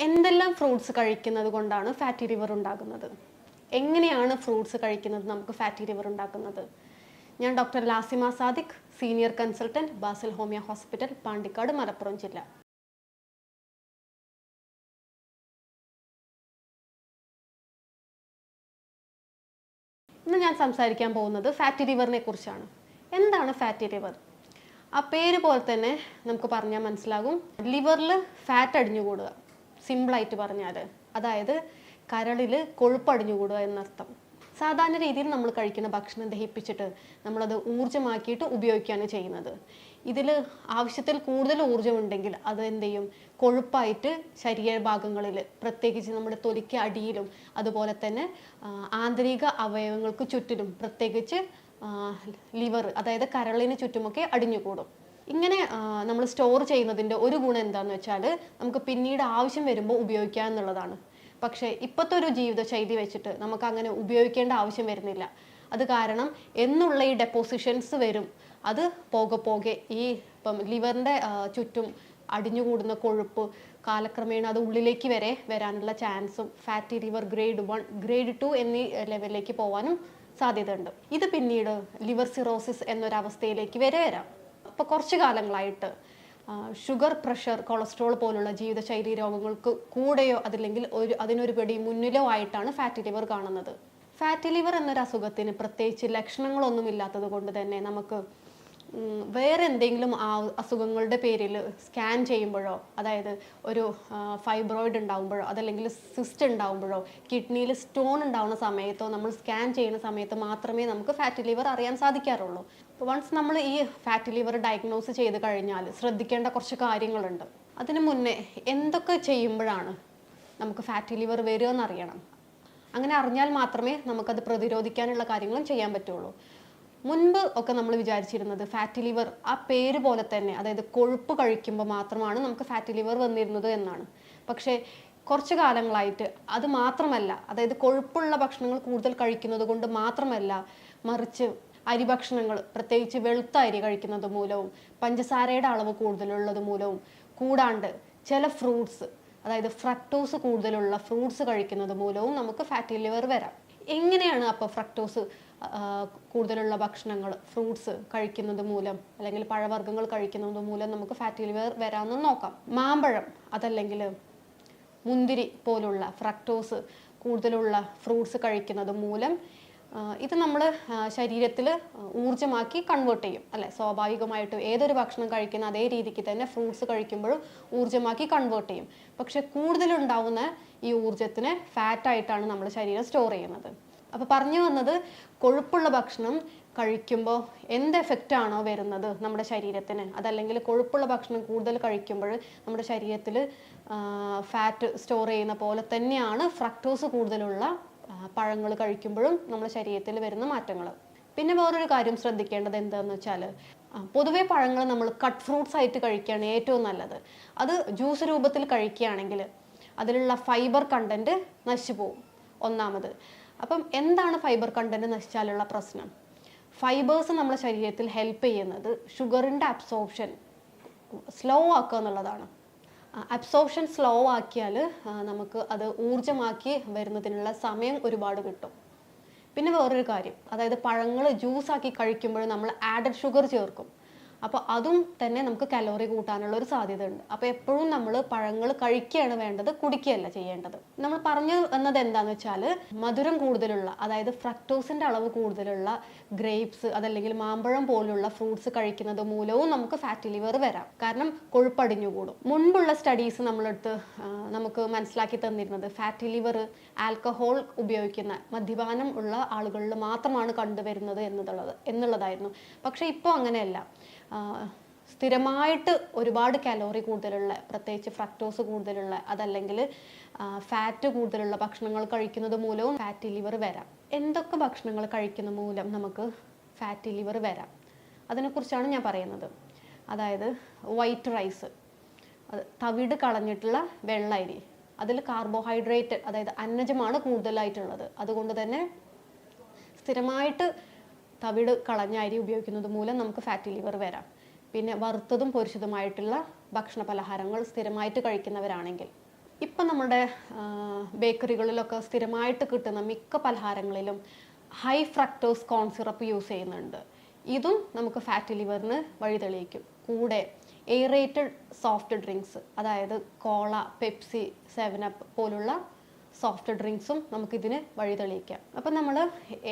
എന്തെല്ലാം ഫ്രൂട്ട്സ് കഴിക്കുന്നത് കൊണ്ടാണ് ഫാറ്റി ലിവർ ഉണ്ടാകുന്നത്? എങ്ങനെയാണ് ഫ്രൂട്ട്സ് കഴിക്കുന്നത് നമുക്ക് ഫാറ്റി ലിവർ ഉണ്ടാക്കുന്നത്? ഞാൻ doctor Lasima Sadiq, senior consultant, Basil homeo hospital, Pandikkad, Malappuram ജില്ല. ഇന്ന് ഞാൻ സംസാരിക്കാൻ പോകുന്നത് ഫാറ്റി ലിവറിനെ കുറിച്ചാണ്. എന്താണ് ഫാറ്റി ലിവർ? ആ പേര് പോലെ തന്നെ നമുക്ക് പറഞ്ഞാൽ മനസ്സിലാകും. ലിവറിൽ ഫാറ്റ് അടിഞ്ഞുകൂടുക, സിമ്പിളായിട്ട് പറഞ്ഞാൽ, അതായത് കരളിൽ കൊഴുപ്പ് അടിഞ്ഞുകൂടുക എന്നർത്ഥം. സാധാരണ രീതിയിൽ നമ്മൾ കഴിക്കുന്ന ഭക്ഷണം ദഹിപ്പിച്ചിട്ട് നമ്മളത് ഊർജ്ജമാക്കിയിട്ട് ഉപയോഗിക്കുകയാണ് ചെയ്യുന്നത്. ഇതിൽ ആവശ്യത്തിൽ കൂടുതൽ ഊർജ്ജമുണ്ടെങ്കിൽ അത് എന്ത് ചെയ്യും? കൊഴുപ്പായിട്ട് ശരീരഭാഗങ്ങളിൽ, പ്രത്യേകിച്ച് നമ്മുടെ തൊലിക്ക് അടിയിലും അതുപോലെ തന്നെ ആന്തരിക അവയവങ്ങൾക്ക് ചുറ്റിലും, പ്രത്യേകിച്ച് ലിവർ അതായത് കരളിന് ചുറ്റുമൊക്കെ അടിഞ്ഞുകൂടും. ഇങ്ങനെ നമ്മൾ സ്റ്റോർ ചെയ്യുന്നതിൻ്റെ ഒരു ഗുണം എന്താണെന്ന് വെച്ചാൽ നമുക്ക് പിന്നീട് ആവശ്യം വരുമ്പോൾ ഉപയോഗിക്കുക എന്നുള്ളതാണ്. പക്ഷേ ഇപ്പോഴത്തെ ഒരു ജീവിതശൈലി വെച്ചിട്ട് നമുക്ക് അങ്ങനെ ഉപയോഗിക്കേണ്ട ആവശ്യം വരുന്നില്ല. അത് കാരണം എന്നുള്ള ഈ ഡെപ്പോസിഷൻസ് വരും. അത് പോകെ ഈ ഇപ്പം ലിവറിൻ്റെ ചുറ്റും അടിഞ്ഞുകൂടുന്ന കൊഴുപ്പ് കാലക്രമേണ അത് ഉള്ളിലേക്ക് വരെ വരാനുള്ള ചാൻസും ഫാറ്റി ലിവർ ഗ്രേഡ് 1, ഗ്രേഡ് 2 എന്നീ ലെവലിലേക്ക് പോകാനും സാധ്യതയുണ്ട്. ഇത് പിന്നീട് ലിവർ സിറോസിസ് എന്നൊരവസ്ഥയിലേക്ക് വരെ വരാം. അപ്പോൾ കുറച്ച് കാലങ്ങളായിട്ട് ഷുഗർ, പ്രഷർ, കൊളസ്ട്രോൾ പോലുള്ള ജീവിതശൈലി രോഗങ്ങൾക്ക് കൂടെയോ അതില്ലെങ്കിൽ അതിനൊരു പടി മുന്നിലോ ആയിട്ടാണ് ഫാറ്റി ലിവർ കാണുന്നത്. ഫാറ്റി ലിവർ എന്നൊരു അസുഖത്തിന് പ്രത്യേകിച്ച് ലക്ഷണങ്ങളൊന്നും ഇല്ലാത്തത് കൊണ്ട് തന്നെ നമുക്ക് വേറെ എന്തെങ്കിലും അസുഖങ്ങളുടെ പേരിൽ സ്കാൻ ചെയ്യുമ്പോഴോ, അതായത് ഒരു ഫൈബ്രോയിഡ് ഉണ്ടാകുമ്പോഴോ അതല്ലെങ്കിൽ സിസ്റ്റ് ഉണ്ടാകുമ്പോഴോ കിഡ്നിയിൽ സ്റ്റോൺ ഉണ്ടാകുന്ന സമയത്തോ നമ്മൾ സ്കാൻ ചെയ്യുന്ന സമയത്ത് മാത്രമേ നമുക്ക് ഫാറ്റി ലിവർ അറിയാൻ സാധിക്കാറുള്ളൂ. വൺസ് നമ്മൾ ഈ ഫാറ്റി ലിവർ ഡയഗ്നോസ് ചെയ്ത് കഴിഞ്ഞാൽ ശ്രദ്ധിക്കേണ്ട കുറച്ച് കാര്യങ്ങളുണ്ട്. അതിനു മുന്നേ എന്തൊക്കെ ചെയ്യുമ്പോഴാണ് നമുക്ക് ഫാറ്റി ലിവർ വരിക എന്നറിയണം. അങ്ങനെ അറിഞ്ഞാൽ മാത്രമേ നമുക്കത് പ്രതിരോധിക്കാനുള്ള കാര്യങ്ങളും ചെയ്യാൻ പറ്റുള്ളൂ. മുൻപ് ഒക്കെ നമ്മൾ വിചാരിച്ചിരുന്നത് ഫാറ്റി ലിവർ ആ പേര് പോലെ തന്നെ, അതായത് കൊഴുപ്പ് കഴിക്കുമ്പോൾ മാത്രമാണ് നമുക്ക് ഫാറ്റി ലിവർ വന്നിരുന്നത് എന്നാണ്. പക്ഷേ കുറച്ച് കാലങ്ങളായിട്ട് അത് മാത്രമല്ല, അതായത് കൊഴുപ്പുള്ള ഭക്ഷണങ്ങൾ കൂടുതൽ കഴിക്കുന്നത് കൊണ്ട് മാത്രമല്ല, മറിച്ച് അരിഭക്ഷണങ്ങൾ, പ്രത്യേകിച്ച് വെളുത്ത അരി കഴിക്കുന്നത് മൂലവും പഞ്ചസാരയുടെ അളവ് കൂടുതലുള്ളത് മൂലവും, കൂടാണ്ട് ചില ഫ്രൂട്ട്സ്, അതായത് ഫ്രക്ടോസ് കൂടുതലുള്ള ഫ്രൂട്ട്സ് കഴിക്കുന്നത് മൂലവും നമുക്ക് ഫാറ്റി ലിവർ വരാം. എങ്ങനെയാണ് അപ്പോൾ ഫ്രക്ടോസ് കൂടുതലുള്ള ഭക്ഷണങ്ങൾ, ഫ്രൂട്ട്സ് കഴിക്കുന്നത് മൂലം അല്ലെങ്കിൽ പഴവർഗ്ഗങ്ങൾ കഴിക്കുന്നത് മൂലം നമുക്ക് ഫാറ്റി ലിവർ വരാമെന്ന് നോക്കാം. മാമ്പഴം അതല്ലെങ്കിൽ മുന്തിരി പോലുള്ള ഫ്രക്ടോസ് കൂടുതലുള്ള ഫ്രൂട്ട്സ് കഴിക്കുന്നത് മൂലം ഇത് നമ്മൾ ശരീരത്തിൽ ഊർജ്ജമാക്കി കൺവേർട്ട് ചെയ്യും, അല്ലെ? സ്വാഭാവികമായിട്ടും ഏതൊരു ഭക്ഷണം കഴിക്കുന്ന അതേ രീതിക്ക് തന്നെ ഫ്രൂട്ട്സ് കഴിക്കുമ്പോഴും ഊർജ്ജമാക്കി കൺവേർട്ട് ചെയ്യും. പക്ഷെ കൂടുതലുണ്ടാവുന്ന ഈ ഊർജ്ജത്തിന് ഫാറ്റായിട്ടാണ് നമ്മുടെ ശരീരം സ്റ്റോർ ചെയ്യുന്നത്. അപ്പോൾ പറഞ്ഞു വന്നത്, കൊഴുപ്പുള്ള ഭക്ഷണം കഴിക്കുമ്പോൾ എന്ത് എഫക്റ്റ് ആണോ വരുന്നത് നമ്മുടെ ശരീരത്തിന്, അതല്ലെങ്കിൽ കൊഴുപ്പുള്ള ഭക്ഷണം കൂടുതൽ കഴിക്കുമ്പോൾ നമ്മുടെ ശരീരത്തിൽ ഫാറ്റ് സ്റ്റോർ ചെയ്യുന്ന പോലെ തന്നെയാണ് ഫ്രക്ടോസ് കൂടുതലുള്ള പഴങ്ങൾ കഴിക്കുമ്പോഴും നമ്മുടെ ശരീരത്തിൽ വരുന്ന മാറ്റങ്ങൾ. പിന്നെ വേറൊരു കാര്യം ശ്രദ്ധിക്കേണ്ടത് എന്താണെന്ന് വെച്ചാൽ, പൊതുവേ പഴങ്ങൾ നമ്മൾ കട്ട് ഫ്രൂട്ട്സ് ആയിട്ട് കഴിക്കുകയാണ് ഏറ്റവും നല്ലത്. അത് ജ്യൂസ് രൂപത്തിൽ കഴിക്കുകയാണെങ്കിൽ അതിലുള്ള ഫൈബർ കണ്ടന്റ് നശിച്ചു പോകും, ഒന്നാമത്. അപ്പം എന്താണ് ഫൈബർ കണ്ടന്റ് നശിച്ചാലുള്ള പ്രശ്നം? ഫൈബേഴ്സ് നമ്മുടെ ശരീരത്തിൽ ഹെൽപ്പ് ചെയ്യുന്നത് ഷുഗറിൻ്റെ അബ്സോർപ്ഷൻ സ്ലോ ആക്കുക എന്നുള്ളതാണ്. അബ്സോർപ്ഷൻ സ്ലോ ആക്കിയാൽ നമുക്ക് അത് ഊർജ്ജമാക്കി വരുന്നതിനുള്ള സമയം ഒരുപാട് കിട്ടും. പിന്നെ വേറൊരു കാര്യം, അതായത് പഴങ്ങൾ ജ്യൂസാക്കി കഴിക്കുമ്പോൾ നമ്മൾ ആഡഡ് ഷുഗർ ചേർക്കും. അപ്പോൾ അതും തന്നെ നമുക്ക് കലോറി കൂട്ടാനുള്ള ഒരു സാധ്യത ഉണ്ട്. അപ്പോൾ എപ്പോഴും നമ്മൾ പഴങ്ങൾ കഴിക്കുകയാണ് വേണ്ടത്, കുടിക്കുകയല്ല ചെയ്യേണ്ടത്. നമ്മൾ പറഞ്ഞു വന്നത് എന്താണെന്ന് വെച്ചാൽ, മധുരം കൂടുതലുള്ള, അതായത് ഫ്രക്ടോസിൻ്റെ അളവ് കൂടുതലുള്ള ഗ്രേപ്സ് അതല്ലെങ്കിൽ മാമ്പഴം പോലുള്ള ഫ്രൂട്ട്സ് കഴിക്കുന്നത് മൂലവും നമുക്ക് ഫാറ്റി ലിവർ വരാം. കാരണം കൊഴുപ്പടിഞ്ഞുകൂടും. മുൻപുള്ള സ്റ്റഡീസ് നമ്മളെടുത്ത് നമുക്ക് മനസ്സിലാക്കി തന്നിരുന്നത് ഫാറ്റി ലിവർ ആൽക്കഹോൾ ഉപയോഗിക്കുന്ന, മദ്യപാനം ഉള്ള ആളുകളിൽ മാത്രമാണ് കണ്ടുവരുന്നത് എന്നുള്ളതായിരുന്നു. പക്ഷേ ഇപ്പോൾ അങ്ങനെയല്ല. സ്ഥിരമായിട്ട് ഒരുപാട് കലോറി കൂടുതലുള്ള, പ്രത്യേകിച്ച് ഫ്രക്ടോസ് കൂടുതലുള്ള അതല്ലെങ്കിൽ ഫാറ്റ് കൂടുതലുള്ള ഭക്ഷണങ്ങൾ കഴിക്കുന്നത് മൂലവും ഫാറ്റി ലിവർ വരാം. എന്തൊക്കെ ഭക്ഷണങ്ങൾ കഴിക്കുന്ന മൂലം നമുക്ക് ഫാറ്റി ലിവർ വരാം, അതിനെക്കുറിച്ചാണ് ഞാൻ പറയുന്നത്. അതായത് വൈറ്റ് റൈസ്, തവിട് കളഞ്ഞിട്ടുള്ള വെള്ള അരി, അതിൽ കാർബോഹൈഡ്രേറ്റ്, അതായത് അന്നജമാണ് കൂടുതലായിട്ടുള്ളത്. അതുകൊണ്ട് തന്നെ സ്ഥിരമായിട്ട് തവിട് കളഞ്ഞ അരി ഉപയോഗിക്കുന്നത് മൂലം നമുക്ക് ഫാറ്റി ലിവർ വരാം. പിന്നെ വറുത്തതും പൊരിച്ചതുമായിട്ടുള്ള ഭക്ഷണ പലഹാരങ്ങൾ സ്ഥിരമായിട്ട് കഴിക്കുന്നവരാണെങ്കിൽ, ഇപ്പം നമ്മുടെ ബേക്കറികളിലൊക്കെ സ്ഥിരമായിട്ട് കിട്ടുന്ന മിക്ക പലഹാരങ്ങളിലും high fructose corn syrup use ചെയ്യുന്നുണ്ട്. ഇതും നമുക്ക് ഫാറ്റി ലിവറിന് വഴിതെളിയിക്കും. കൂടെ എയറേറ്റഡ് സോഫ്റ്റ് ഡ്രിങ്ക്സ്, അതായത് കോള, പെപ്സി, 7up പോലുള്ള സോഫ്റ്റ് ഡ്രിങ്ക്സും നമുക്കിതിന് വഴിതെളിയിക്കാം. അപ്പം നമ്മൾ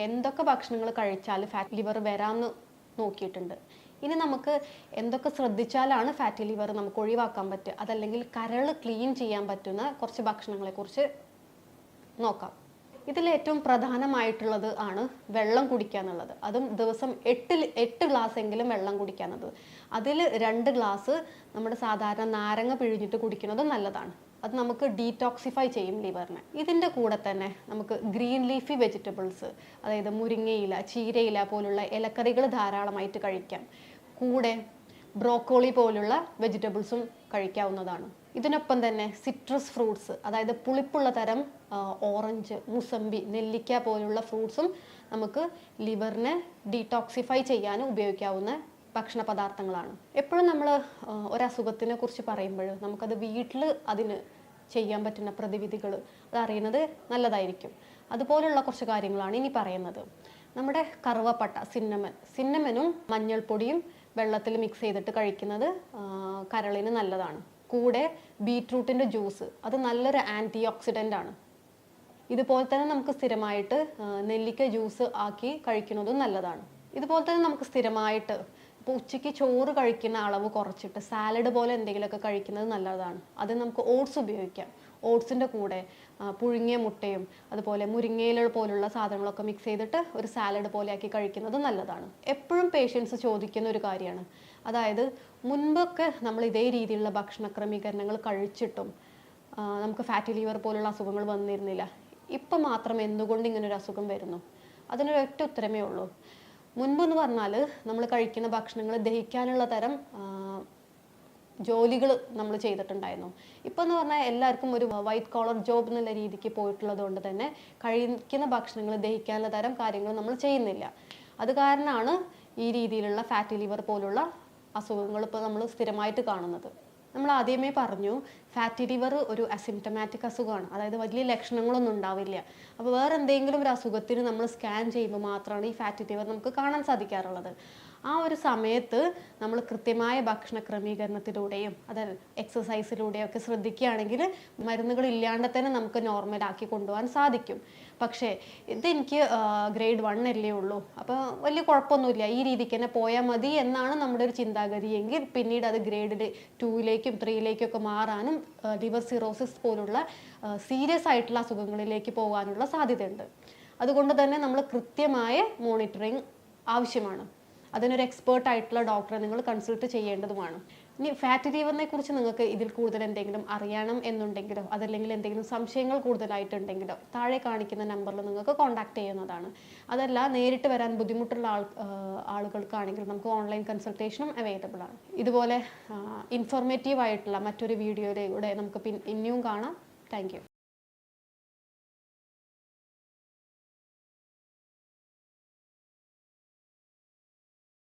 എന്തൊക്കെ ഭക്ഷണങ്ങൾ കഴിച്ചാൽ ഫാറ്റ് ലിവർ വരാമെന്ന് നോക്കിയിട്ടുണ്ട്. ഇനി നമുക്ക് എന്തൊക്കെ ശ്രദ്ധിച്ചാലാണ് ഫാറ്റി ലിവർ നമുക്ക് ഒഴിവാക്കാൻ പറ്റുക, അതല്ലെങ്കിൽ കരൾ ക്ലീൻ ചെയ്യാൻ പറ്റുന്ന കുറച്ച് ഭക്ഷണങ്ങളെക്കുറിച്ച് നോക്കാം. ഇതിൽ ഏറ്റവും പ്രധാനമായിട്ടുള്ളത് ആണ് വെള്ളം കുടിക്കുക എന്നുള്ളത്. അതും ദിവസം 8 ഗ്ലാസ് എങ്കിലും വെള്ളം കുടിക്കാവുന്നത്. അതിൽ 2 ഗ്ലാസ് നമ്മുടെ സാധാരണ നാരങ്ങ പിഴിഞ്ഞിട്ട് കുടിക്കുന്നത് നല്ലതാണ്. അത് നമുക്ക് ഡീടോക്സിഫൈ ചെയ്യും ലിവറിനെ. ഇതിൻ്റെ കൂടെ തന്നെ നമുക്ക് ഗ്രീൻ ലീഫി വെജിറ്റബിൾസ്, അതായത് മുരിങ്ങയില, ചീരയില പോലുള്ള ഇലക്കറികൾ ധാരാളമായിട്ട് കഴിക്കാം. കൂടെ ബ്രോക്കോളി പോലുള്ള വെജിറ്റബിൾസും കഴിക്കാവുന്നതാണ്. ഇതിനൊപ്പം തന്നെ സിട്രസ് ഫ്രൂട്ട്സ്, അതായത് പുളിപ്പുള്ള തരം ഓറഞ്ച്, മുസമ്പി, നെല്ലിക്ക പോലുള്ള ഫ്രൂട്ട്സും നമുക്ക് ലിവറിനെ ഡീടോക്സിഫൈ ചെയ്യാൻ ഉപയോഗിക്കാവുന്ന ഭക്ഷണ പദാർത്ഥങ്ങളാണ്. എപ്പോഴും നമ്മൾ ഒരസുഖത്തിനെ കുറിച്ച് പറയുമ്പോൾ നമുക്കത് വീട്ടിൽ അതിന് ചെയ്യാൻ പറ്റുന്ന പ്രതിവിധികൾ അതറിയുന്നത് നല്ലതായിരിക്കും. അതുപോലുള്ള കുറച്ച് കാര്യങ്ങളാണ് ഇനി പറയുന്നത്. നമ്മുടെ കറുവപ്പട്ട, സിന്നമനും മഞ്ഞൾപ്പൊടിയും വെള്ളത്തിൽ മിക്സ് ചെയ്തിട്ട് കഴിക്കുന്നത് കരളിന് നല്ലതാണ്. കൂടെ ബീറ്റ്റൂട്ടിൻ്റെ ജ്യൂസ്, അത് നല്ലൊരു ആൻറ്റി ഓക്സിഡൻ്റ് ആണ്. ഇതുപോലെ തന്നെ നമുക്ക് സ്ഥിരമായിട്ട് നെല്ലിക്ക ജ്യൂസ് ആക്കി കഴിക്കുന്നതും നല്ലതാണ്. ഇതുപോലെ തന്നെ നമുക്ക് സ്ഥിരമായിട്ട് ഇപ്പോൾ ഉച്ചയ്ക്ക് ചോറ് കഴിക്കുന്ന അളവ് കുറച്ചിട്ട് സാലഡ് പോലെ എന്തെങ്കിലുമൊക്കെ കഴിക്കുന്നത് നല്ലതാണ്. അത് നമുക്ക് ഓട്സ് ഉപയോഗിക്കാം. ഓട്സിൻ്റെ കൂടെ പുഴുങ്ങിയ മുട്ടയും അതുപോലെ മുരിങ്ങയില പോലുള്ള സാധനങ്ങളൊക്കെ മിക്സ് ചെയ്തിട്ട് ഒരു സാലഡ് പോലെ ആക്കി കഴിക്കുന്നത് നല്ലതാണ്. എപ്പോഴും പേഷ്യൻസ് ചോദിക്കുന്ന ഒരു കാര്യമാണ്, അതായത് മുൻപൊക്കെ നമ്മൾ ഇതേ രീതിയിലുള്ള ഭക്ഷണ ക്രമീകരണങ്ങൾ കഴിച്ചിട്ടും നമുക്ക് ഫാറ്റി ലിവർ പോലുള്ള അസുഖങ്ങൾ വന്നിരുന്നില്ല, ഇപ്പം മാത്രം എന്തുകൊണ്ട് ഇങ്ങനൊരു അസുഖം വരുന്നു? അതിനൊരൊറ്റ ഉത്തരമേ ഉള്ളൂ. മുൻപെന്ന് പറഞ്ഞാൽ നമ്മൾ കഴിക്കുന്ന ഭക്ഷണങ്ങൾ ദഹിക്കാനുള്ള തരം ജോലികൾ നമ്മൾ ചെയ്തിട്ടുണ്ടായിരുന്നു. ഇപ്പോൾ എന്ന് പറഞ്ഞാൽ എല്ലാവർക്കും ഒരു വൈറ്റ് കോളർ ജോബ് എന്നുള്ള രീതിക്ക് പോയിട്ടുള്ളത് കൊണ്ട് തന്നെ കഴിക്കുന്ന ഭക്ഷണങ്ങൾ ദഹിക്കാനുള്ള തരം കാര്യങ്ങൾ നമ്മൾ ചെയ്യുന്നില്ല. അത് കാരണമാണ് ഈ രീതിയിലുള്ള ഫാറ്റി ലിവർ പോലുള്ള അസുഖങ്ങൾ ഇപ്പോൾ നമ്മൾ സ്ഥിരമായിട്ട് കാണുന്നത്. നമ്മൾ ആദ്യമേ പറഞ്ഞു, ഫാറ്റി ലിവർ ഒരു അസിംറ്റമാറ്റിക് അസുഖമാണ്, അതായത് വലിയ ലക്ഷണങ്ങളൊന്നും ഉണ്ടാവില്ല. അപ്പോൾ വേറെ എന്തെങ്കിലും ഒരു അസുഖത്തിന് നമ്മൾ സ്കാൻ ചെയ്യുമ്പോൾ മാത്രമാണ് ഈ ഫാറ്റി ലിവർ നമുക്ക് കാണാൻ സാധിക്കാറുള്ളത്. ആ ഒരു സമയത്ത് നമ്മൾ കൃത്യമായ ഭക്ഷണ ക്രമീകരണത്തിലൂടെയും അതായത് എക്സസൈസിലൂടെയും ഒക്കെ ശ്രദ്ധിക്കുകയാണെങ്കിൽ മരുന്നുകൾ ഇല്ലാണ്ട് തന്നെ നമുക്ക് നോർമലാക്കി കൊണ്ടുപോകാൻ സാധിക്കും. പക്ഷേ ഇതെനിക്ക് ഗ്രേഡ് 1 അല്ലേ ഉള്ളൂ, അപ്പോൾ വലിയ കുഴപ്പമൊന്നുമില്ല, ഈ രീതിക്ക് തന്നെ പോയാൽ മതി എന്നാണ് നമ്മുടെ ഒരു ചിന്താഗതിയെങ്കിൽ പിന്നീട് അത് ഗ്രേഡ് 2ലേക്കും 3ലേക്കും ഒക്കെ മാറാനും ലിവർ സിറോസിസ് പോലുള്ള സീരിയസ് ആയിട്ടുള്ള അസുഖങ്ങളിലേക്ക് പോകാനുള്ള സാധ്യതയുണ്ട്. അതുകൊണ്ട് തന്നെ നമ്മൾ കൃത്യമായ മോണിറ്ററിങ് ആവശ്യമാണ്. അതിനൊരു എക്സ്പേർട്ട് ആയിട്ടുള്ള ഡോക്ടറെ നിങ്ങൾ കൺസൾട്ട് ചെയ്യേണ്ടതുമാണ്. ഇനി ഫാറ്റി ലിവറിനെ കുറിച്ച് നിങ്ങൾക്ക് ഇതിൽ കൂടുതൽ എന്തെങ്കിലും അറിയണം എന്നുണ്ടെങ്കിലോ അതല്ലെങ്കിൽ എന്തെങ്കിലും സംശയങ്ങൾ കൂടുതലായിട്ടുണ്ടെങ്കിലോ താഴെ കാണിക്കുന്ന നമ്പറിൽ നിങ്ങൾക്ക് കോൺടാക്ട് ചെയ്യുന്നതാണ്. അതല്ല നേരിട്ട് വരാൻ ബുദ്ധിമുട്ടുള്ള ആളുകൾക്കാണെങ്കിൽ നമുക്ക് ഓൺലൈൻ കൺസൾട്ടേഷനും അവൈലബിൾ ആണ്. ഇതുപോലെ ഇൻഫോർമേറ്റീവ് ആയിട്ടുള്ള മറ്റൊരു വീഡിയോയിലൂടെ നമുക്ക് ഇനിയും കാണാം. Thank you.